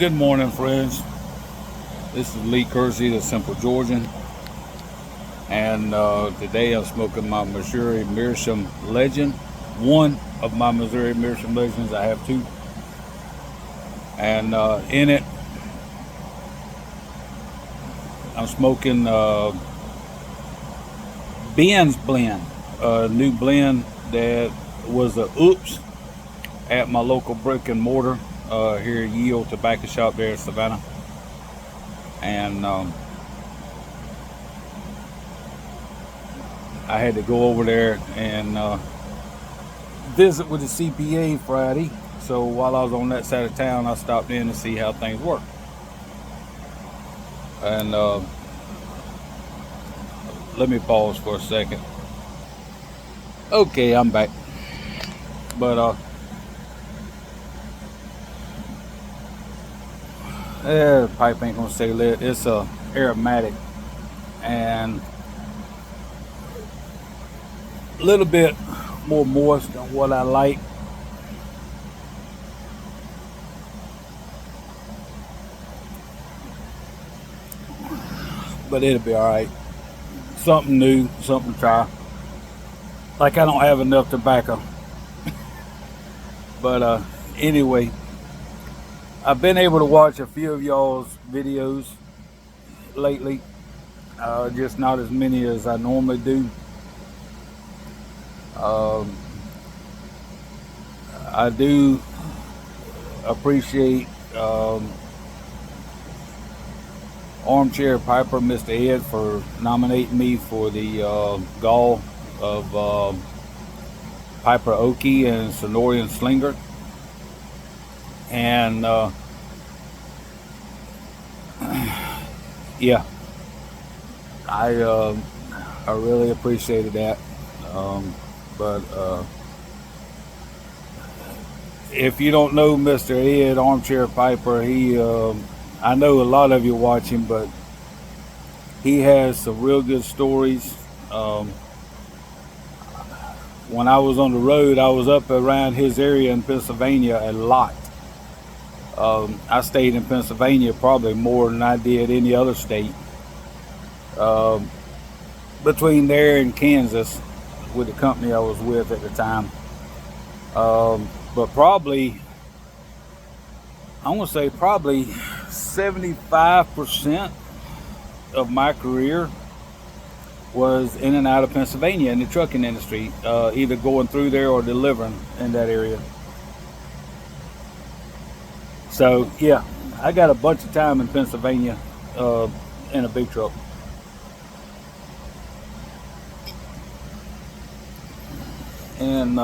Good morning, friends. This is Lee Kersey, the Simple Georgian, and today I'm smoking my Missouri Meerschaum Legend. One of my Missouri Meerschaum Legends. I have two, and in it, I'm smoking Ben's blend, a new blend that was a oops at my local brick and mortar here at Yield Tobacco Shop there in Savannah, and I had to go over there and visit with the CPA Friday. So while I was on that side of town, I stopped in to see how things work. And let me pause for a second. Okay, I'm back. But the pipe ain't gonna stay lit. It's aromatic and a little bit more moist than what I like. But it'll be alright. Something new, something to try. Like I don't have enough tobacco. But anyway, I've been able to watch a few of y'all's videos lately. Just not as many as I normally do. I do appreciate Armchair Piper, Mr. Ed, for nominating me for the Gall of Piper Okie and Sonorian Slinger. And yeah, I really appreciated that. But if you don't know Mr. Ed, Armchair Piper, he I know a lot of you watch him, but he has some real good stories. When I was on the road, I was up around his area in Pennsylvania a lot. I stayed in Pennsylvania probably more than I did any other state. Between there and Kansas, with the company I was with at the time. But probably, I want to say probably 75% of my career was in and out of Pennsylvania in the trucking industry, either going through there or delivering in that area. So yeah, I got a bunch of time in Pennsylvania in a big truck. And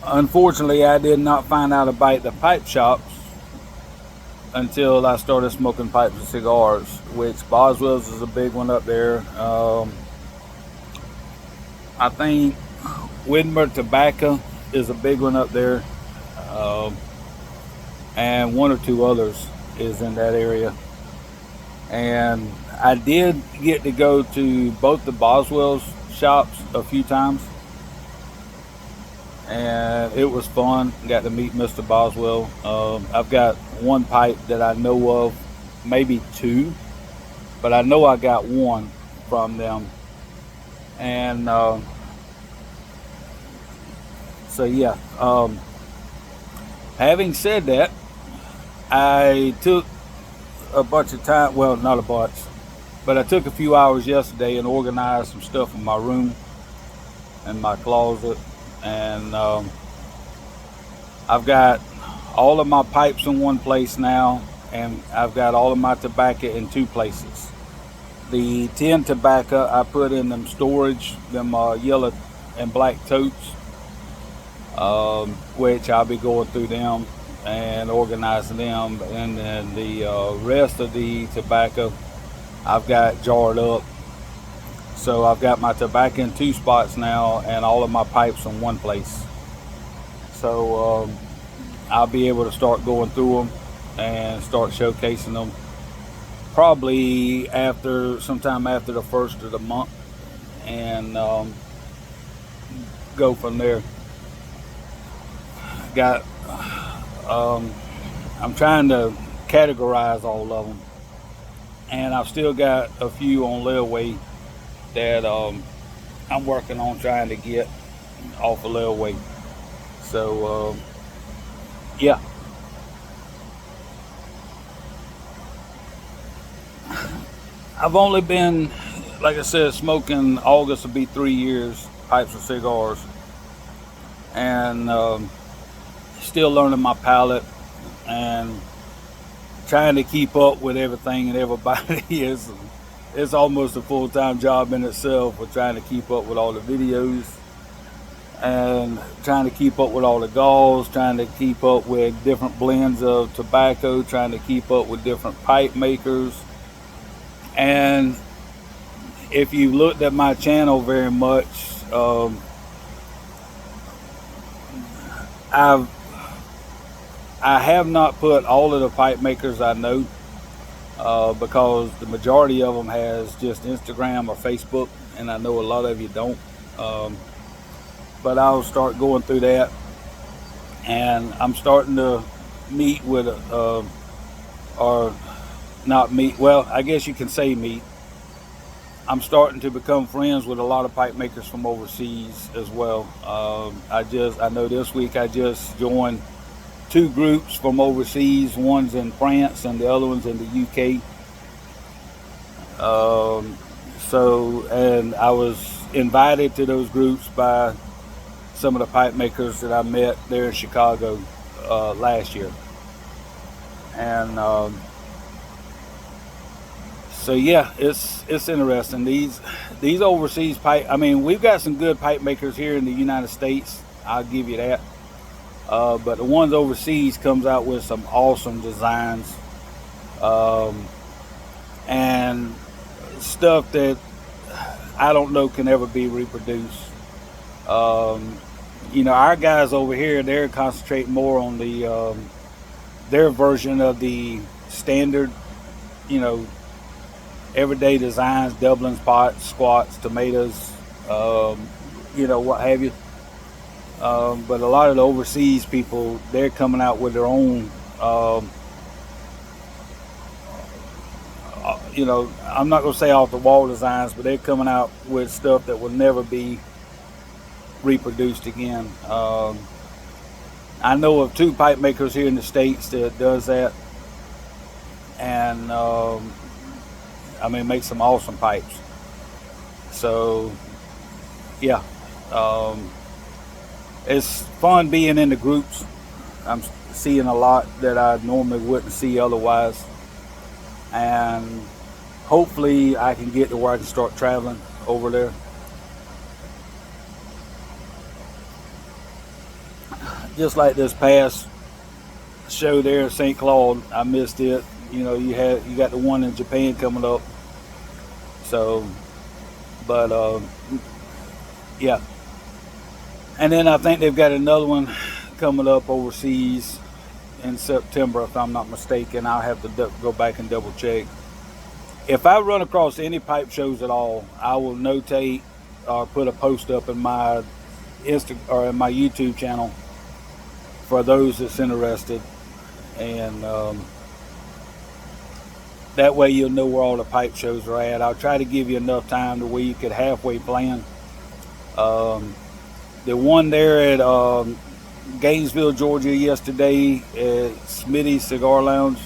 unfortunately, I did not find out about the pipe shops until I started smoking pipes and cigars, which Boswell's is a big one up there. I think Widmer Tobacco is a big one up there, and one or two others is in that area. And I did get to go to both the Boswell's shops a few times, and it was fun. Got to meet Mr. Boswell. I've got one pipe that I know of, maybe two, but I know I got one from them. And so yeah, having said that, I took a bunch of time, well, not a bunch, but I took a few hours yesterday and organized some stuff in my room and my closet. And I've got all of my pipes in one place now, and I've got all of my tobacco in two places. The tin tobacco I put in them storage, them yellow and black totes, which I'll be going through them and organizing them. And then the rest of the tobacco I've got jarred up. So I've got my tobacco in two spots now and all of my pipes in one place. So I'll be able to start going through them and start showcasing them probably sometime after the first of the month, and go from there. Got I'm trying to categorize all of them, and I've still got a few on layaway that I'm working on trying to get off of layaway. So yeah, I've only been, like I said, smoking. August will be 3 years, pipes and cigars, and still learning my palate and trying to keep up with everything and everybody. is It's almost a full-time job in itself, with trying to keep up with all the videos and trying to keep up with all the galls, trying to keep up with different blends of tobacco, trying to keep up with different pipe makers. And if you looked at my channel very much, I have not put all of the pipe makers I know, because the majority of them has just Instagram or Facebook, and I know a lot of you don't. But I'll start going through that, and I'm starting to meet with, or not meet, well, I guess you can say meet. I'm starting to become friends with a lot of pipe makers from overseas as well. I know this week I just joined 2 groups from overseas. One's in France and the other one's in the UK. And I was invited to those groups by some of the pipe makers that I met there in Chicago last year. And so yeah, it's interesting. These overseas pipe, I mean, we've got some good pipe makers here in the United States, I'll give you that. But the ones overseas comes out with some awesome designs, and stuff that I don't know can ever be reproduced. Our guys over here, they're concentrating more on the their version of the standard, everyday designs, doublings, pots, squats, tomatoes, what have you. But a lot of the overseas people, they're coming out with their own, I'm not going to say off the wall designs, but they're coming out with stuff that will never be reproduced again. I know of 2 pipe makers here in the States that does that, and make some awesome pipes. So yeah, it's fun being in the groups. I'm seeing a lot that I normally wouldn't see otherwise, and hopefully I can get to where I can start traveling over there. Just like this past show there in St. Cloud, I missed it. You got the one in Japan coming up. So, but yeah. And then I think they've got another one coming up overseas in September, if I'm not mistaken. I'll have to go back and double check. If I run across any pipe shows at all, I will notate or put a post up in my in my YouTube channel for those that's interested, and that way you'll know where all the pipe shows are at. I'll try to give you enough time to where you could halfway plan. The one there at Gainesville, Georgia yesterday at Smitty's Cigar Lounge,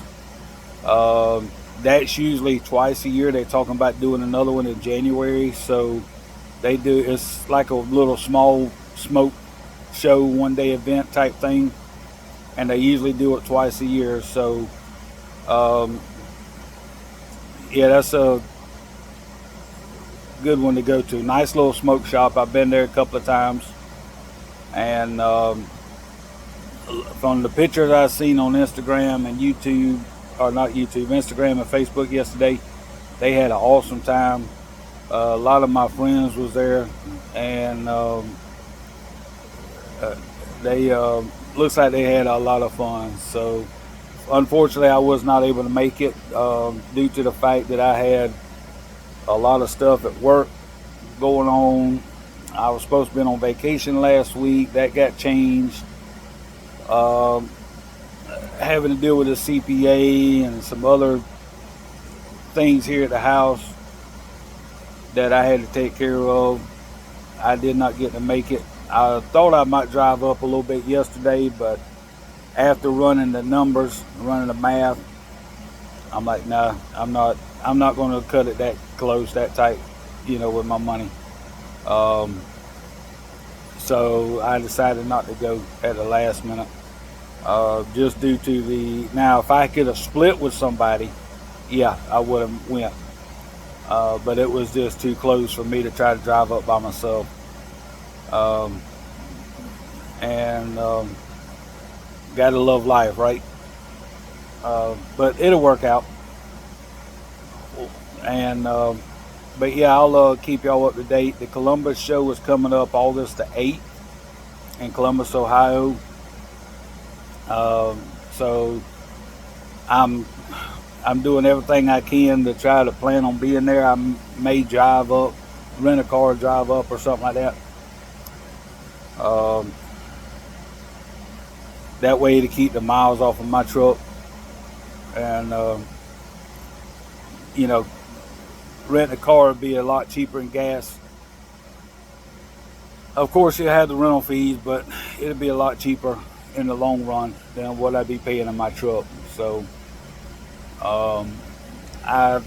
that's usually twice a year. They're talking about doing another one in January, so it's like a little small smoke show, 1-day event type thing, and they usually do it twice a year. So yeah, that's a good one to go to. Nice little smoke shop. I've been there a couple of times, and from the pictures I've seen on Instagram and YouTube, or not YouTube, Instagram and Facebook yesterday, they had an awesome time. A lot of my friends was there, and they looks like they had a lot of fun. So unfortunately I was not able to make it due to the fact that I had a lot of stuff at work going on. I was supposed to be on vacation last week. That got changed. having to deal with a CPA and some other things here at the house that I had to take care of. I did not get to make it. I thought I might drive up a little bit yesterday, but after running the numbers, running the math, I'm like, nah, I'm not going to cut it that close, that tight, with my money. So I decided not to go at the last minute, just due to now if I could have split with somebody, yeah, I would have went. But it was just too close for me to try to drive up by myself. And gotta love life, right? But it'll work out. And but yeah, I'll keep y'all up to date. The Columbus show is coming up August the 8th in Columbus, Ohio. So I'm doing everything I can to try to plan on being there. I may drive up, rent a car, drive up, or something like that. That way to keep the miles off of my truck, and rent a car would be a lot cheaper in gas. Of course, you have the rental fees, but it'd be a lot cheaper in the long run than what I'd be paying in my truck. So I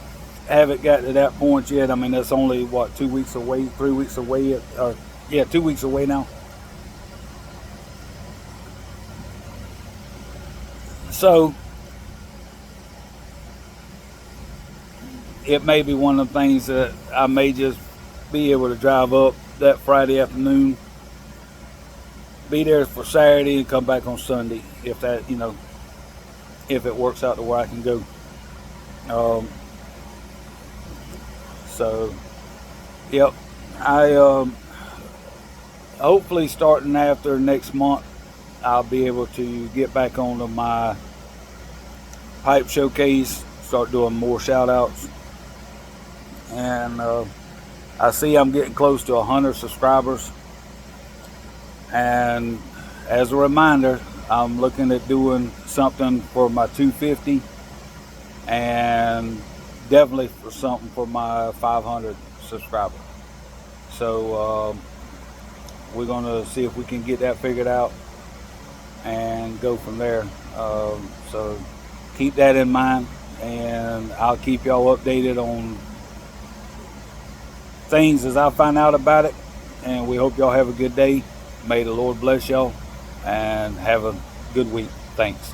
haven't got to that point yet. I mean, that's only 2 weeks away, 3 weeks away. 2 weeks away now. So it may be one of the things that I may just be able to drive up that Friday afternoon, be there for Saturday, and come back on Sunday if that, if it works out to where I can go. So, yep, I hopefully starting after next month, I'll be able to get back onto my pipe showcase, start doing more shout outs. And I see I'm getting close to 100 subscribers. And as a reminder, I'm looking at doing something for my 250 and definitely for something for my 500 subscriber. So we're going to see if we can get that figured out and go from there. So keep that in mind, and I'll keep y'all updated on things as I find out about it. And we hope y'all have a good day. May the Lord bless y'all, and have a good week. Thanks.